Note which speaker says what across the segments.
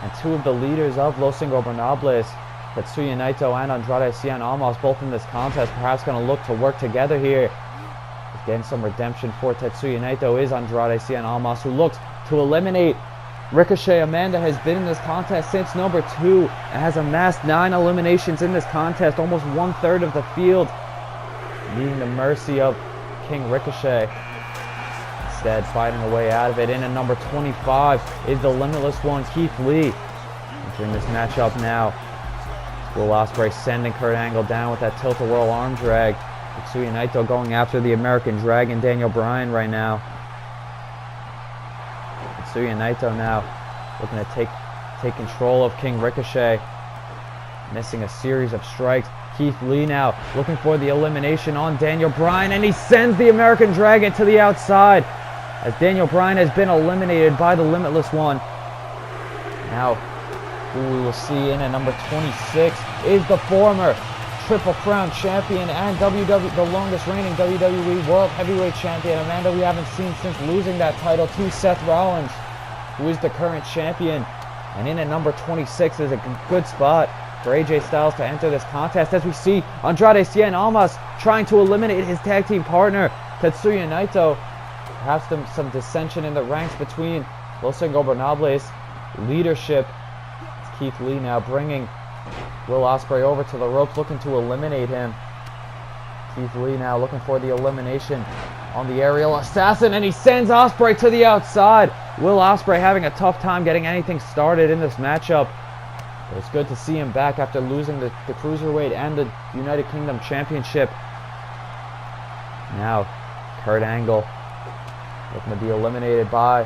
Speaker 1: And two of the leaders of Los Ingobernables, Tetsuya Naito and Andrade Cien Almas, both in this contest, perhaps going to look to work together here. Getting some redemption for Tetsuya Naito is Andrade Cien Almas, who looks to eliminate Ricochet. Amanda has been in this contest since number 2 and has amassed 9 eliminations in this contest, almost 1/3 of the field, needing the mercy of King Ricochet. Instead, fighting a way out of it. In at number 25 is the Limitless One, Keith Lee. Entering this matchup now, Will Ospreay sending Kurt Angle down with that tilt-a-whirl arm drag. Tetsuya Naito going after the American Dragon, Daniel Bryan, right now. Tetsuya Naito now looking to take control of King Ricochet, missing a series of strikes. Keith Lee now looking for the elimination on Daniel Bryan, and he sends the American Dragon to the outside as Daniel Bryan has been eliminated by the Limitless One. Now, who we will see in at number 26 is the former Triple Crown champion and the longest reigning WWE World Heavyweight Champion, Amanda, we haven't seen since losing that title to Seth Rollins, who is the current champion. And in at number 26 is a good spot for AJ Styles to enter this contest, as we see Andrade Cien Almas trying to eliminate his tag team partner, Tetsuya Naito. Perhaps some dissension in the ranks between Los Ingobernables leadership. It's Keith Lee now bringing Will Ospreay over to the ropes, looking to eliminate him. Keith Lee now looking for the elimination on the aerial assassin, and he sends Ospreay to the outside. Will Ospreay having a tough time getting anything started in this matchup. But it's good to see him back after losing the Cruiserweight and the United Kingdom Championship. Now, Kurt Angle looking to be eliminated by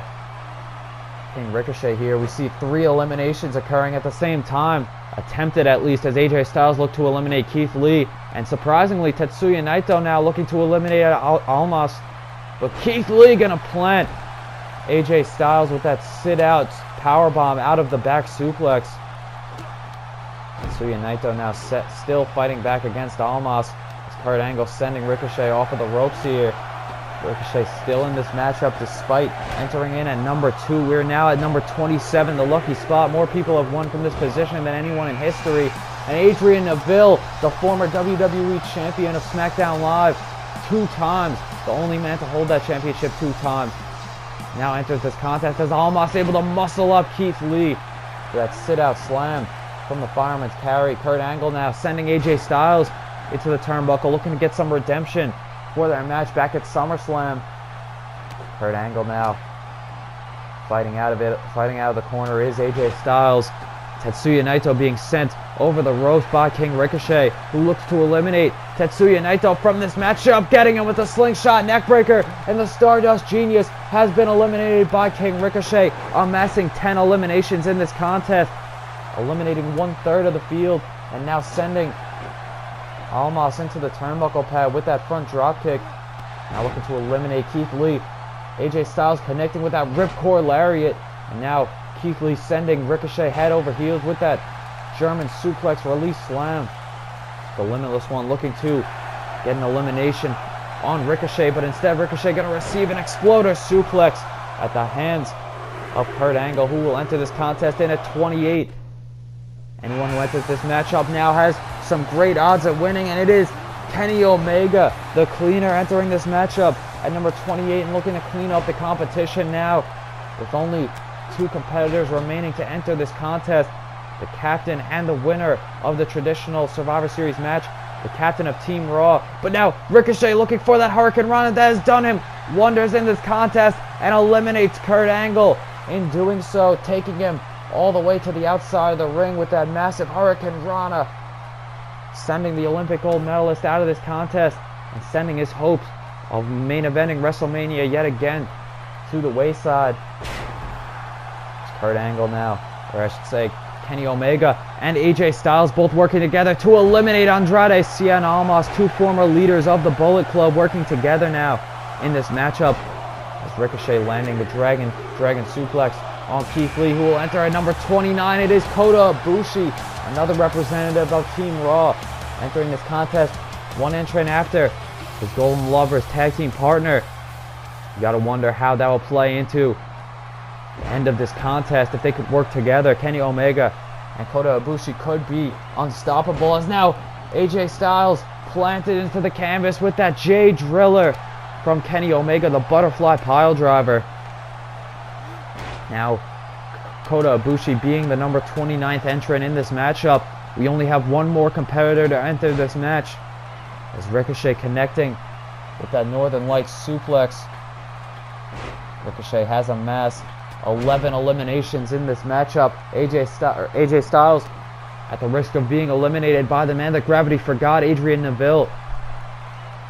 Speaker 1: King Ricochet here. We see 3 eliminations occurring at the same time, attempted at least, as AJ Styles looked to eliminate Keith Lee. And surprisingly, Tetsuya Naito now looking to eliminate Almas. But Keith Lee gonna plant AJ Styles with that sit-out powerbomb out of the back suplex. Tetsuya Naito now still fighting back against Almas, as Kurt Angle sending Ricochet off of the ropes here. Ricochet still in this matchup despite entering in at number 2. We're now at number 27, the lucky spot. More people have won from this position than anyone in history. And Adrian Neville, the former WWE champion of SmackDown Live 2 times, the only man to hold that championship 2 times, now enters this contest as Almas able to muscle up Keith Lee for that sit-out slam from the Fireman's Carry. Kurt Angle now sending AJ Styles into the turnbuckle, looking to get some redemption for their match back at SummerSlam. Kurt Angle now fighting out of the corner is AJ Styles. Tetsuya Naito being sent over the ropes by King Ricochet, who looks to eliminate Tetsuya Naito from this matchup, getting him with a slingshot neckbreaker, and the Stardust Genius has been eliminated by King Ricochet, amassing 10 eliminations in this contest, eliminating 1/3 of the field, and now sending Almas into the turnbuckle pad with that front dropkick. Now looking to eliminate Keith Lee. AJ Styles connecting with that ripcord lariat, and now Keith Lee sending Ricochet head over heels with that German suplex release slam. The Limitless One looking to get an elimination on Ricochet, but instead Ricochet going to receive an exploder suplex at the hands of Kurt Angle, who will enter this contest in at 28. Anyone who enters this matchup now has some great odds at winning, and it is Kenny Omega, the cleaner, entering this matchup at number 28 and looking to clean up the competition now, with only 2 competitors remaining to enter this contest. The captain and the winner of the traditional Survivor Series match, the captain of Team Raw. But now Ricochet looking for that Hurricane Rana that has done him wonders in this contest and eliminates Kurt Angle. In doing so, taking him all the way to the outside of the ring with that massive Hurricane Rana, sending the Olympic gold medalist out of this contest and sending his hopes of main eventing WrestleMania yet again to the wayside. It's Kurt Angle now, or I should say Kenny Omega and AJ Styles both working together to eliminate Andrade Cien Almas, 2 former leaders of the Bullet Club, working together now in this matchup, as Ricochet landing the Dragon suplex on Keith Lee, who will enter at number 29. It is Kota Ibushi, another representative of Team Raw, entering this contest 1 entrant after his Golden Lovers tag team partner. You gotta wonder how that will play into end of this contest, if they could work together, Kenny Omega and Kota Ibushi could be unstoppable. As now AJ Styles planted into the canvas with that J Driller from Kenny Omega, the butterfly pile driver. Now Kota Ibushi being the number 29th entrant in this matchup. We only have one more competitor to enter this match, as Ricochet connecting with that Northern Lights suplex. Ricochet has amassed 11 eliminations in this matchup. AJ Styles, at the risk of being eliminated by the man that gravity forgot, Adrian Neville.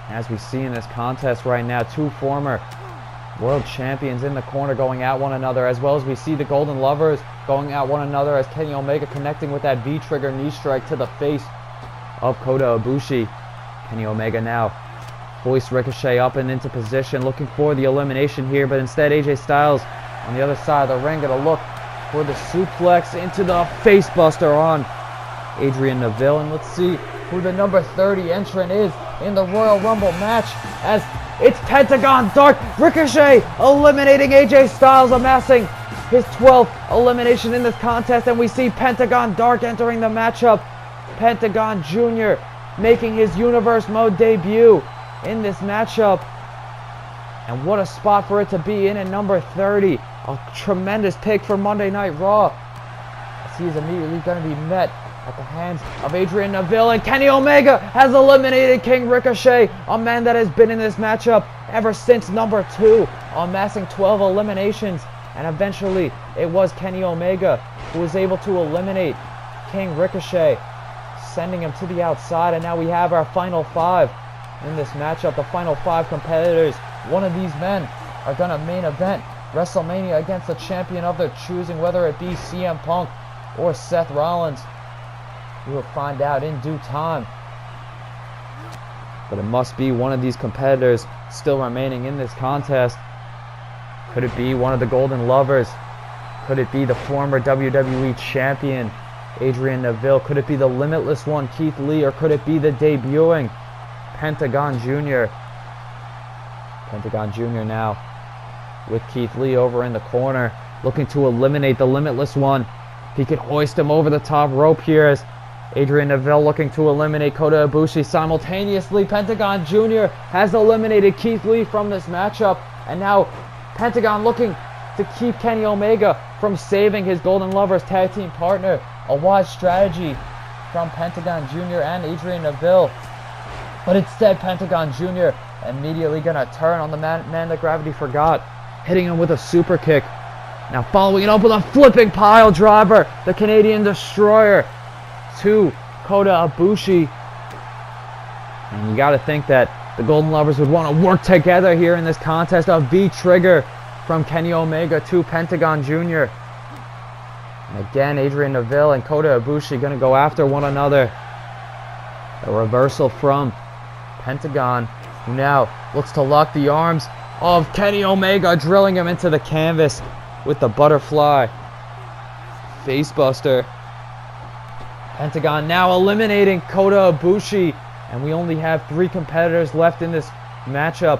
Speaker 1: As we see in this contest right now, two former world champions in the corner going at one another, as well as we see the Golden Lovers going at one another, as Kenny Omega connecting with that V-trigger knee strike to the face of Kota Ibushi. Kenny Omega now hoists Ricochet up and into position, looking for the elimination here, but instead AJ Styles on the other side of the ring gonna look for the suplex into the face buster on Adrian Neville. And let's see who the number 30 entrant is in the Royal Rumble match, as it's Pentagon Dark. Ricochet eliminating AJ Styles, amassing his 12th elimination in this contest, and we see Pentagon Dark entering the matchup. Pentagon Jr. making his Universe Mode debut in this matchup. And what a spot for it to be in at number 30. A tremendous pick for Monday Night Raw, as he is immediately going to be met at the hands of Adrian Neville, and Kenny Omega has eliminated King Ricochet, a man that has been in this matchup ever since number 2, amassing 12 eliminations, and eventually it was Kenny Omega who was able to eliminate King Ricochet, sending him to the outside. And now we have our final 5 in this matchup, the final 5 competitors. One of these men are going to main event WrestleMania against the champion of their choosing, whether it be CM Punk or Seth Rollins. We will find out in due time. But it must be one of these competitors still remaining in this contest. Could it be one of the Golden Lovers? Could it be the former WWE champion, Adrian Neville? Could it be the Limitless One, Keith Lee? Or could it be the debuting Pentagon Jr.? Pentagon Jr. now with Keith Lee over in the corner, looking to eliminate the Limitless One. He could hoist him over the top rope here, as Adrian Neville looking to eliminate Kota Ibushi. Simultaneously, Pentagon Jr. has eliminated Keith Lee from this matchup. And now Pentagon looking to keep Kenny Omega from saving his Golden Lovers tag team partner. A wise strategy from Pentagon Jr. and Adrian Neville. But instead, Pentagon Jr. immediately going to turn on the man that gravity forgot, hitting him with a super kick. Now following it up with a flipping pile driver, the Canadian Destroyer to Kota Ibushi. And you got to think that the Golden Lovers would want to work together here in this contest. A V-trigger from Kenny Omega to Pentagon Jr. And again, Adrian Neville and Kota Ibushi going to go after one another. A reversal from Pentagon, who now looks to lock the arms of Kenny Omega, drilling him into the canvas with the butterfly facebuster. Pentagon now eliminating Kota Ibushi, and we only have 3 competitors left in this matchup,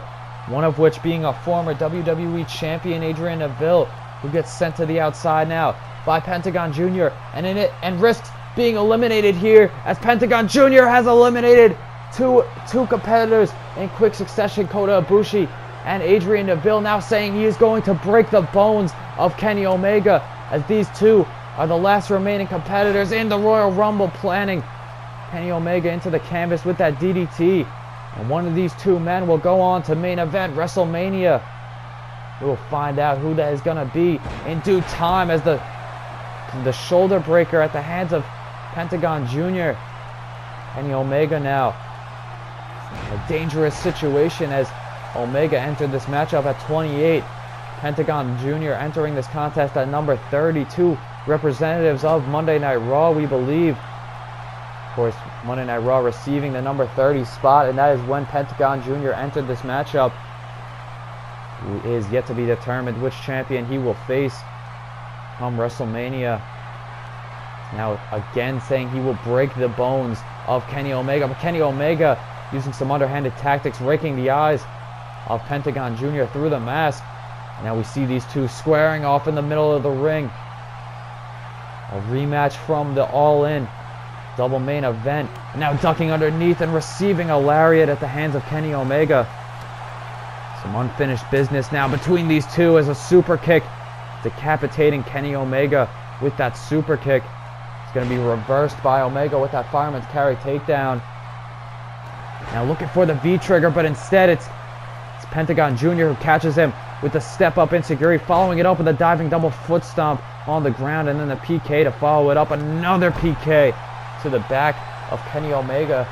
Speaker 1: one of which being a former WWE champion, Adrian Neville, who gets sent to the outside now by Pentagon Jr. and risks being eliminated here, as Pentagon Jr. has eliminated two competitors in quick succession, Kota Ibushi and Adrian Neville, now saying he is going to break the bones of Kenny Omega, as these two are the last remaining competitors in the Royal Rumble, planning Kenny Omega into the canvas with that DDT. And one of these 2 men will go on to main event WrestleMania. We will find out who that is going to be in due time, as the shoulder breaker at the hands of Pentagon Jr. Kenny Omega now in a dangerous situation, as Omega entered this matchup at 28. Pentagon Jr. entering this contest at number 32. Representatives of Monday Night Raw, we believe. Of course, Monday Night Raw receiving the number 30 spot, and that is when Pentagon Jr. entered this matchup. It is yet to be determined which champion he will face come WrestleMania. Now again saying he will break the bones of Kenny Omega, but Kenny Omega using some underhanded tactics, raking the eyes of Pentagon Jr. through the mask. Now we see these two squaring off in the middle of the ring. A rematch from the All In double main event. Now ducking underneath and receiving a lariat at the hands of Kenny Omega. Some unfinished business now between these two as a super kick, decapitating Kenny Omega with that super kick. It's going to be reversed by Omega with that fireman's carry takedown. Now looking for the V-trigger, but instead it's Pentagon Jr. who catches him with the step-up enziguri, following it up with a diving double foot stomp on the ground, and then the PK to follow it up. Another PK to the back of Kenny Omega.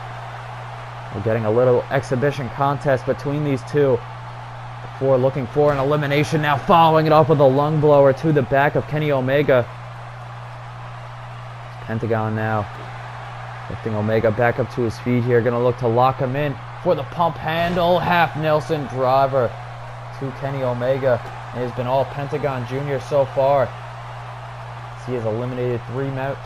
Speaker 1: We're getting a little exhibition contest between these two before looking for an elimination. Now following it up with a lung blower to the back of Kenny Omega. Pentagon now lifting Omega back up to his feet here. Going to look to lock him in for the pump handle. Half Nelson driver to Kenny Omega. It has been all Pentagon Jr. so far. He has eliminated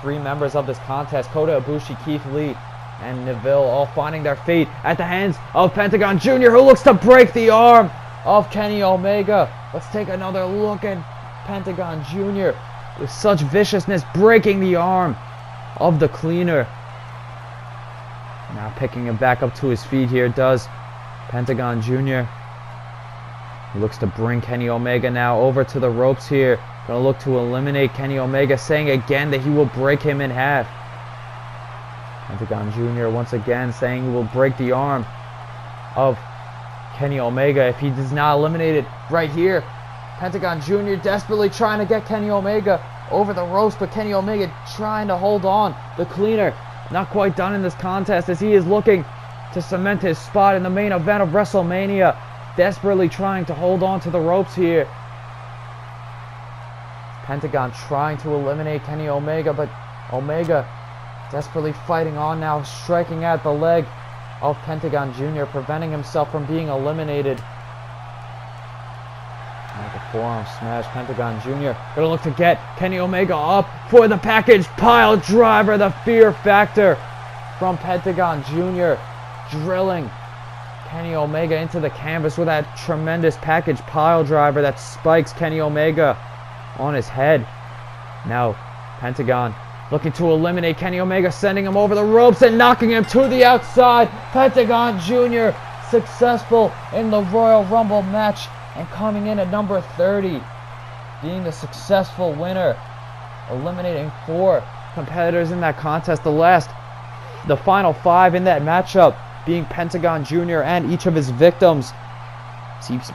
Speaker 1: three members of this contest. Kota Ibushi, Keith Lee, and Neville all finding their fate at the hands of Pentagon Jr., who looks to break the arm of Kenny Omega. Let's take another look at Pentagon Jr. with such viciousness, breaking the arm of the cleaner. Now picking him back up to his feet here does Pentagon Jr. He looks to bring Kenny Omega now over to the ropes here. Going to look to eliminate Kenny Omega, saying again that he will break him in half. Pentagon Jr. once again saying he will break the arm of Kenny Omega if he does not eliminate it right here. Pentagon Jr. desperately trying to get Kenny Omega over the ropes, but Kenny Omega trying to hold on. The cleaner not quite done in this contest as he is looking to cement his spot in the main event of WrestleMania. Desperately trying to hold on to the ropes here. Pentagon trying to eliminate Kenny Omega, but Omega desperately fighting on now, striking at the leg of Pentagon Jr., preventing himself from being eliminated. Now the forearm smash. Pentagon Jr. going to look to get Kenny Omega up for the package pile driver. The fear factor from Pentagon Jr. drilling Kenny Omega into the canvas with that tremendous package pile driver that spikes Kenny Omega on his head. Now Pentagon looking to eliminate Kenny Omega, sending him over the ropes and knocking him to the outside. Pentagon Jr. successful in the Royal Rumble match and coming in at number 30, being the successful winner, eliminating 4 competitors in that contest. The final 5 in that matchup being Pentagon Jr. and each of his victims.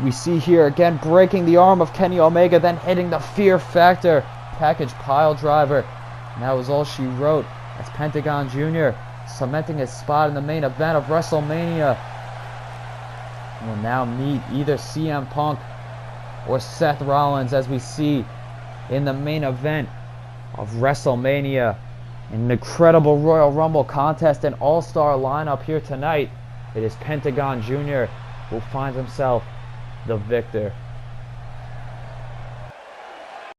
Speaker 1: We see here again breaking the arm of Kenny Omega, then hitting the fear factor package pile driver. And that was all she wrote as Pentagon Jr. cementing his spot in the main event of WrestleMania. He will now meet either CM Punk or Seth Rollins, as we see in the main event of WrestleMania. An incredible Royal Rumble contest and all-star lineup here tonight. It is Pentagon Jr. who finds himself the victor.